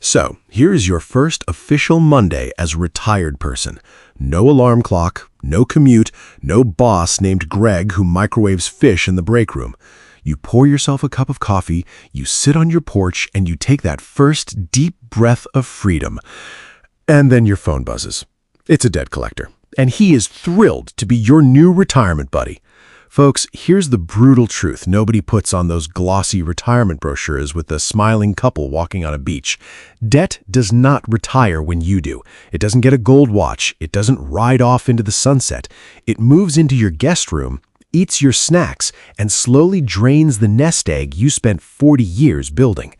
So, here is your first official Monday as a retired person. No alarm clock, no commute, no boss named Greg who microwaves fish in the break room. You pour yourself a cup of coffee, you sit on your porch, and you take that first deep breath of freedom. And then your phone buzzes. It's a debt collector, and he is thrilled to be your new retirement buddy. Folks, here's the brutal truth nobody puts on those glossy retirement brochures with the smiling couple walking on a beach. Debt does not retire when you do. It doesn't get a gold watch. It doesn't ride off into the sunset. It moves into your guest room, eats your snacks, and slowly drains the nest egg you spent 40 years building.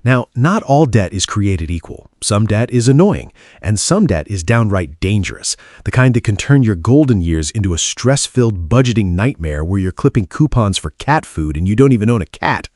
Now, not all debt is created equal. Some debt is annoying, and some debt is downright dangerous, the kind that can turn your golden years into a stress-filled budgeting nightmare where you're clipping coupons for cat food and you don't even own a cat.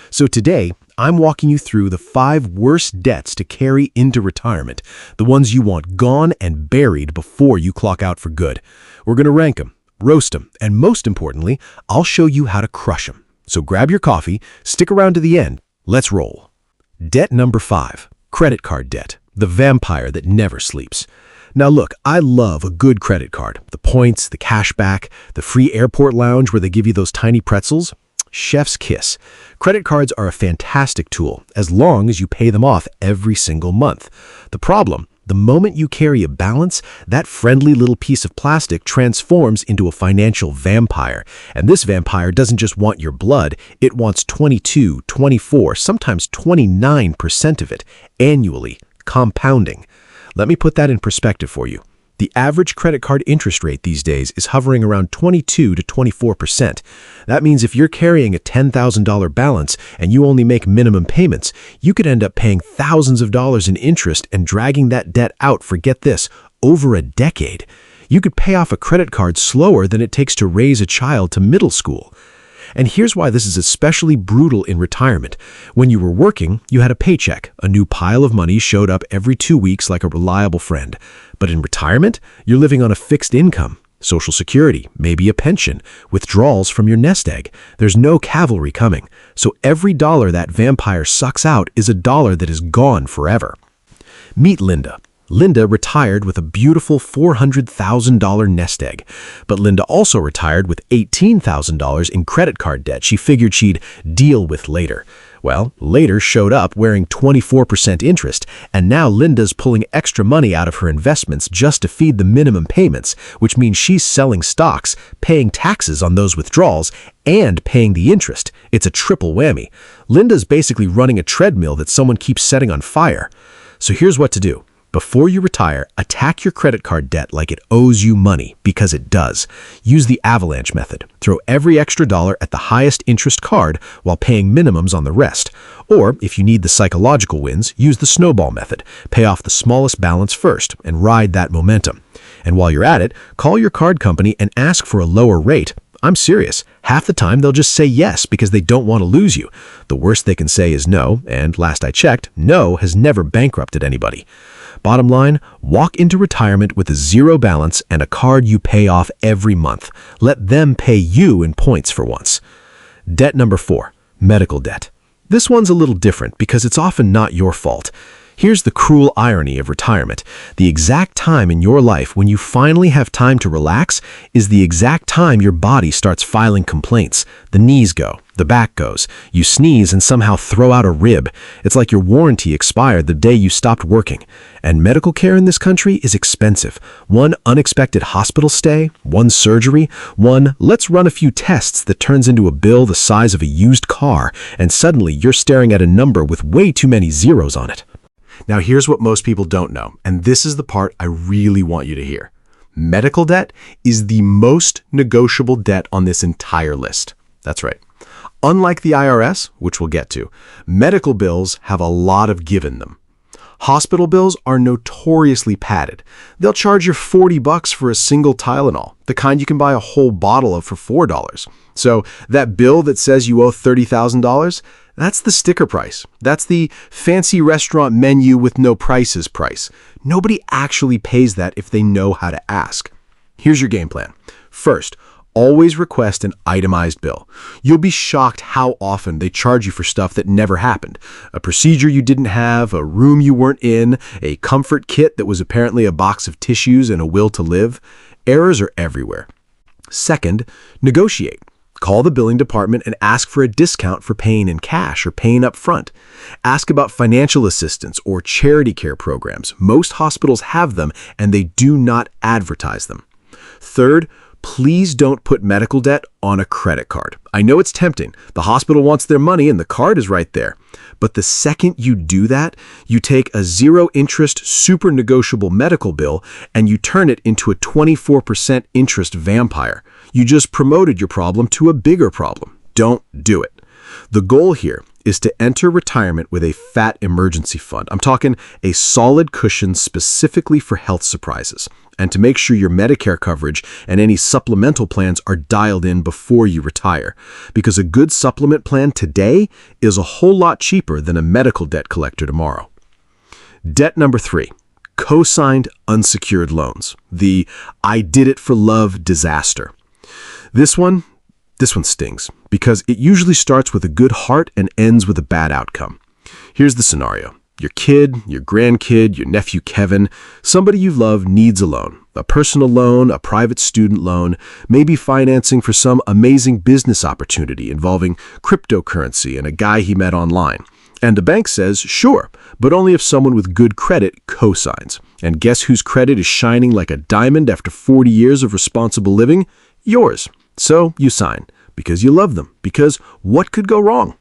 So today, I'm walking you through the 5 worst debts to carry into retirement, the ones you want gone and buried before you clock out for good. We're going to rank them, roast them, and most importantly, I'll show you how to crush them. So grab your coffee, stick around to the end. Let's roll. Debt number 5, credit card debt, the vampire that never sleeps. Now look, I love a good credit card. The points, the cash back, the free airport lounge where they give you those tiny pretzels. Chef's kiss. Credit cards are a fantastic tool as long as you pay them off every single month. The problem, the moment you carry a balance, that friendly little piece of plastic transforms into a financial vampire. And this vampire doesn't just want your blood, it wants 22, 24, sometimes 29% of it, annually, compounding. Let me put that in perspective for you. The average credit card interest rate these days is hovering around 22 to 24%. That means if you're carrying a $10,000 balance and you only make minimum payments, you could end up paying thousands of dollars in interest and dragging that debt out for, get this, over a decade. You could pay off a credit card slower than it takes to raise a child to middle school. And here's why this is especially brutal in retirement. When you were working, you had a paycheck. A new pile of money showed up every 2 weeks like a reliable friend. But in retirement, you're living on a fixed income, Social Security, maybe a pension, withdrawals from your nest egg. There's no cavalry coming. So every dollar that vampire sucks out is a dollar that is gone forever. Meet Linda. Linda retired with a beautiful $400,000 nest egg. But Linda also retired with $18,000 in credit card debt she figured she'd deal with later. Well, later showed up wearing 24% interest, and now Linda's pulling extra money out of her investments just to feed the minimum payments, which means she's selling stocks, paying taxes on those withdrawals, and paying the interest. It's a triple whammy. Linda's basically running a treadmill that someone keeps setting on fire. So here's what to do. Before you retire, attack your credit card debt like it owes you money, because it does. Use the avalanche method. Throw every extra dollar at the highest interest card while paying minimums on the rest. Or, if you need the psychological wins, use the snowball method. Pay off the smallest balance first and ride that momentum. And while you're at it, call your card company and ask for a lower rate. I'm serious. Half the time they'll just say yes because they don't want to lose you. The worst they can say is no, and last I checked, no has never bankrupted anybody. Bottom line, walk into retirement with a zero balance and a card you pay off every month. Let them pay you in points for once. Debt number 4, medical debt. This one's a little different because it's often not your fault. Here's the cruel irony of retirement. The exact time in your life when you finally have time to relax is the exact time your body starts filing complaints. The knees go, the back goes. You sneeze and somehow throw out a rib. It's like your warranty expired the day you stopped working. And medical care in this country is expensive. One unexpected hospital stay, one surgery, one let's run a few tests that turns into a bill the size of a used car, and suddenly you're staring at a number with way too many zeros on it. Now here's what most people don't know, and this is the part I really want you to hear. Medical debt is the most negotiable debt on this entire list. That's right. Unlike the IRS, which we'll get to, medical bills have a lot of give in them. Hospital bills are notoriously padded. They'll charge you $40 for a single Tylenol, the kind you can buy a whole bottle of for $4. So that bill that says you owe $30,000, that's the sticker price. That's the fancy restaurant menu with no prices price. Nobody actually pays that if they know how to ask. Here's your game plan. First, Always request an itemized bill. You'll be shocked how often they charge you for stuff that never happened. A procedure you didn't have, a room you weren't in, a comfort kit that was apparently a box of tissues and a will to live. Errors are everywhere. Second, negotiate. Call the billing department and ask for a discount for paying in cash or paying up front. Ask about financial assistance or charity care programs. Most hospitals have them, and they do not advertise them. Third, please don't put medical debt on a credit card. I know it's tempting. The hospital wants their money and the card is right there. But the second you do that, you take a zero-interest, super negotiable medical bill and you turn it into a 24% interest vampire. You just promoted your problem to a bigger problem. Don't do it. The goal here is to enter retirement with a fat emergency fund. I'm talking a solid cushion specifically for health surprises, and to make sure your Medicare coverage and any supplemental plans are dialed in before you retire, because a good supplement plan today is a whole lot cheaper than a medical debt collector tomorrow. Debt number 3, cosigned unsecured loans, the I did it for love disaster. This one stings because it usually starts with a good heart and ends with a bad outcome. Here's the scenario. Your kid, your grandkid, your nephew Kevin, somebody you love needs a loan. A personal loan, a private student loan, maybe financing for some amazing business opportunity involving cryptocurrency and a guy he met online. And the bank says, sure, but only if someone with good credit cosigns. And guess whose credit is shining like a diamond after 40 years of responsible living? Yours. So you sign, because you love them, because what could go wrong?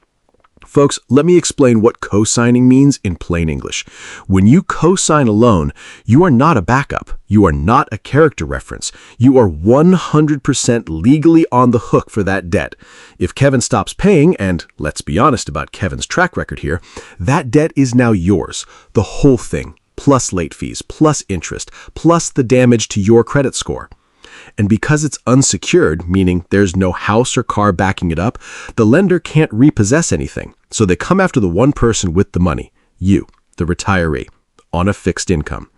Folks, let me explain what co-signing means in plain English. When you co-sign a loan, you are not a backup. You are not a character reference. You are 100% legally on the hook for that debt. If Kevin stops paying, and let's be honest about Kevin's track record here, that debt is now yours, the whole thing, plus late fees, plus interest, plus the damage to your credit score. And because it's unsecured, meaning there's no house or car backing it up, the lender can't repossess anything. So they come after the one person with the money, you, the retiree, on a fixed income.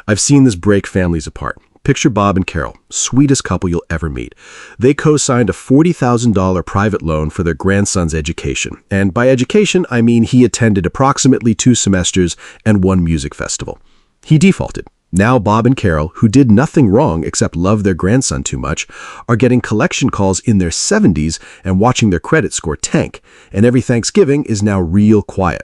I've seen this break families apart. Picture Bob and Carol, sweetest couple you'll ever meet. They co-signed a $40,000 private loan for their grandson's education. And by education, I mean he attended approximately 2 semesters and 1 music festival. He defaulted. Now Bob and Carol, who did nothing wrong except love their grandson too much, are getting collection calls in their 70s and watching their credit score tank, and every Thanksgiving is now real quiet.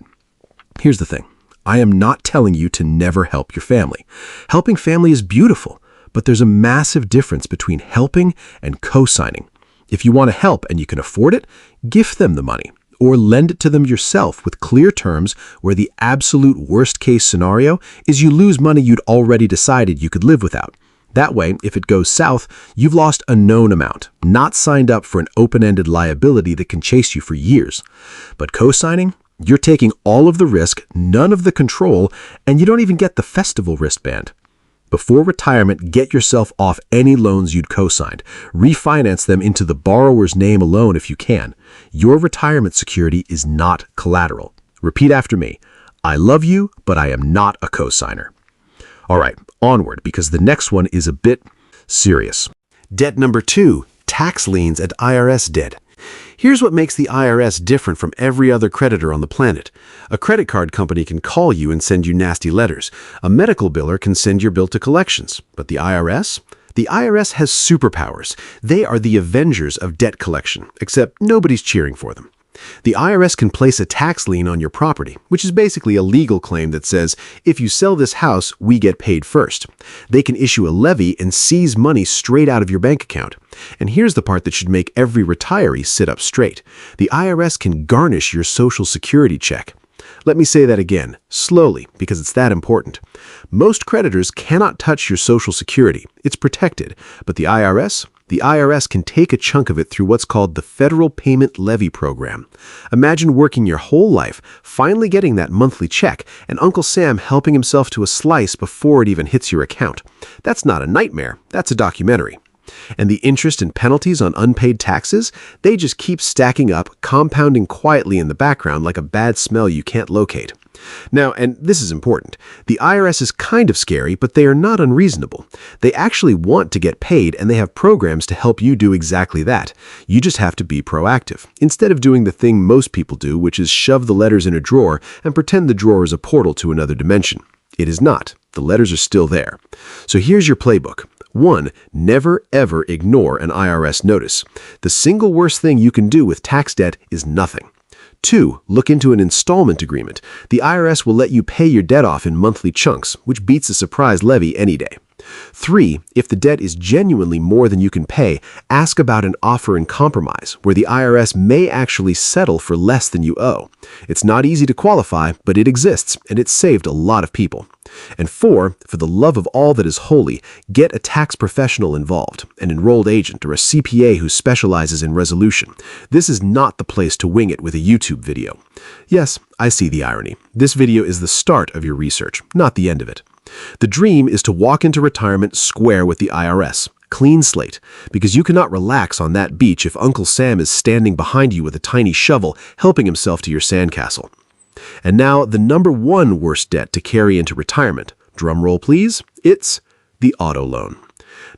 Here's the thing. I am not telling you to never help your family. Helping family is beautiful, but there's a massive difference between helping and co-signing. If you want to help and you can afford it, gift them the money. Or lend it to them yourself with clear terms where the absolute worst-case scenario is you lose money you'd already decided you could live without. That way, if it goes south, you've lost a known amount, not signed up for an open-ended liability that can chase you for years. But co-signing? You're taking all of the risk, none of the control, and you don't even get the festival wristband. Before retirement, get yourself off any loans you'd co-signed. Refinance them into the borrower's name alone if you can. Your retirement security is not collateral. Repeat after me. I love you, but I am not a co-signer. All right, onward, because the next one is a bit serious. Debt number 2, tax liens and IRS debt. Here's what makes the IRS different from every other creditor on the planet. A credit card company can call you and send you nasty letters. A medical biller can send your bill to collections. But the IRS? The IRS has superpowers. They are the avengers of debt collection, except nobody's cheering for them. The IRS can place a tax lien on your property, which is basically a legal claim that says, if you sell this house, we get paid first. They can issue a levy and seize money straight out of your bank account. And here's the part that should make every retiree sit up straight. The IRS can garnish your Social Security check. Let me say that again, slowly, because it's that important. Most creditors cannot touch your Social Security. It's protected. But the IRS can take a chunk of it through what's called the Federal Payment Levy Program. Imagine working your whole life, finally getting that monthly check, and Uncle Sam helping himself to a slice before it even hits your account. That's not a nightmare, that's a documentary. And the interest and penalties on unpaid taxes, they just keep stacking up, compounding quietly in the background like a bad smell you can't locate. Now, and this is important, the IRS is kind of scary, but they are not unreasonable. They actually want to get paid, and they have programs to help you do exactly that. You just have to be proactive, instead of doing the thing most people do, which is shove the letters in a drawer and pretend the drawer is a portal to another dimension. It is not. The letters are still there. So here's your playbook. 1. Never ever ignore an IRS notice. The single worst thing you can do with tax debt is nothing. 2. Look into an installment agreement. The IRS will let you pay your debt off in monthly chunks, which beats a surprise levy any day. 3. If the debt is genuinely more than you can pay, ask about an offer in compromise, where the IRS may actually settle for less than you owe. It's not easy to qualify, but it exists, and it's saved a lot of people. And 4, for the love of all that is holy, get a tax professional involved, an enrolled agent or a CPA who specializes in resolution. This is not the place to wing it with a YouTube video. Yes, I see the irony. This video is the start of your research, not the end of it. The dream is to walk into retirement square with the IRS, clean slate, because you cannot relax on that beach if Uncle Sam is standing behind you with a tiny shovel helping himself to your sandcastle. And now, the number 1 worst debt to carry into retirement. Drum roll, please. It's the auto loan.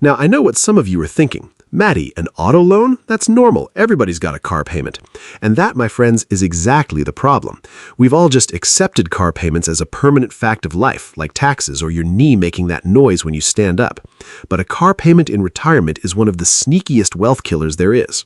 Now, I know what some of you are thinking. Maddie, an auto loan? That's normal. Everybody's got a car payment. And that, my friends, is exactly the problem. We've all just accepted car payments as a permanent fact of life, like taxes or your knee making that noise when you stand up. But a car payment in retirement is one of the sneakiest wealth killers there is.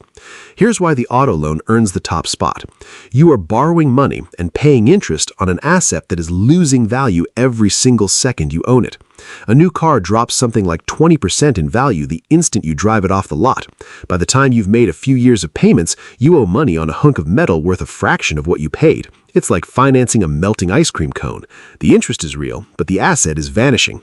Here's why the auto loan earns the top spot. You are borrowing money and paying interest on an asset that is losing value every single second you own it. A new car drops something like 20% in value the instant you drive it off the lot. By the time you've made a few years of payments, you owe money on a hunk of metal worth a fraction of what you paid. It's like financing a melting ice cream cone. The interest is real, but the asset is vanishing.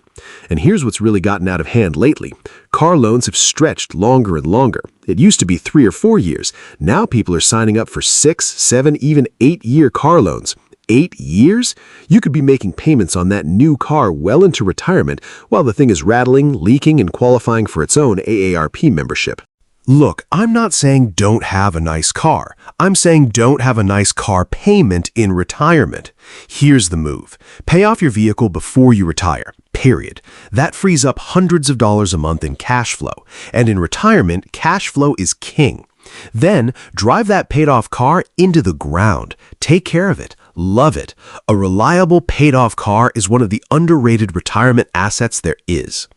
And here's what's really gotten out of hand lately. Car loans have stretched longer and longer. It used to be 3 or 4 years. Now people are signing up for 6, 7, even 8-year car loans. 8 years? You could be making payments on that new car well into retirement while the thing is rattling, leaking, and qualifying for its own AARP membership. Look, I'm not saying don't have a nice car. I'm saying don't have a nice car payment in retirement. Here's the move. Pay off your vehicle before you retire, period. That frees up hundreds of dollars a month in cash flow. And in retirement, cash flow is king. Then, drive that paid-off car into the ground. Take care of it. Love it. A reliable paid-off car is one of the underrated retirement assets there is.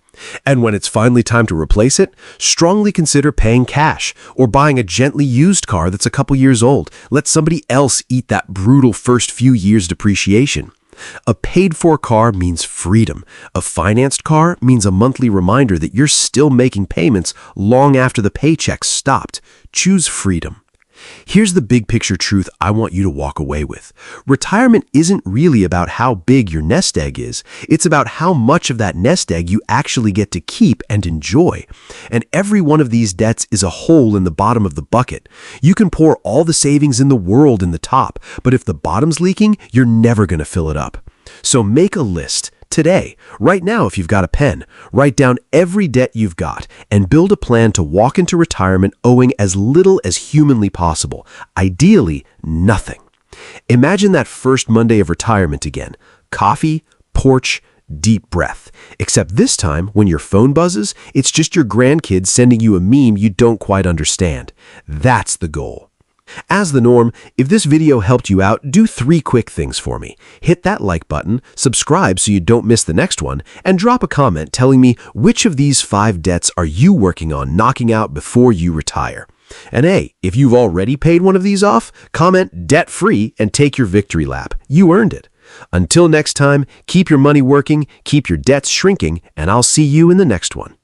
And when it's finally time to replace it, strongly consider paying cash or buying a gently used car that's a couple years old. Let somebody else eat that brutal first few years' depreciation. A paid-for car means freedom. A financed car means a monthly reminder that you're still making payments long after the paycheck stopped. Choose freedom. Here's the big picture truth I want you to walk away with. Retirement isn't really about how big your nest egg is. It's about how much of that nest egg you actually get to keep and enjoy. And every one of these debts is a hole in the bottom of the bucket. You can pour all the savings in the world in the top, but if the bottom's leaking, you're never going to fill it up. So make a list. Today, right now if you've got a pen, write down every debt you've got and build a plan to walk into retirement owing as little as humanly possible, ideally nothing. Imagine that first Monday of retirement again. Coffee, porch, deep breath. Except this time, when your phone buzzes, it's just your grandkids sending you a meme you don't quite understand. That's the goal. As the norm, if this video helped you out, do 3 quick things for me. Hit that like button, subscribe so you don't miss the next one, and drop a comment telling me which of these 5 debts are you working on knocking out before you retire. And hey, if you've already paid one of these off, comment debt-free and take your victory lap. You earned it. Until next time, keep your money working, keep your debts shrinking, and I'll see you in the next one.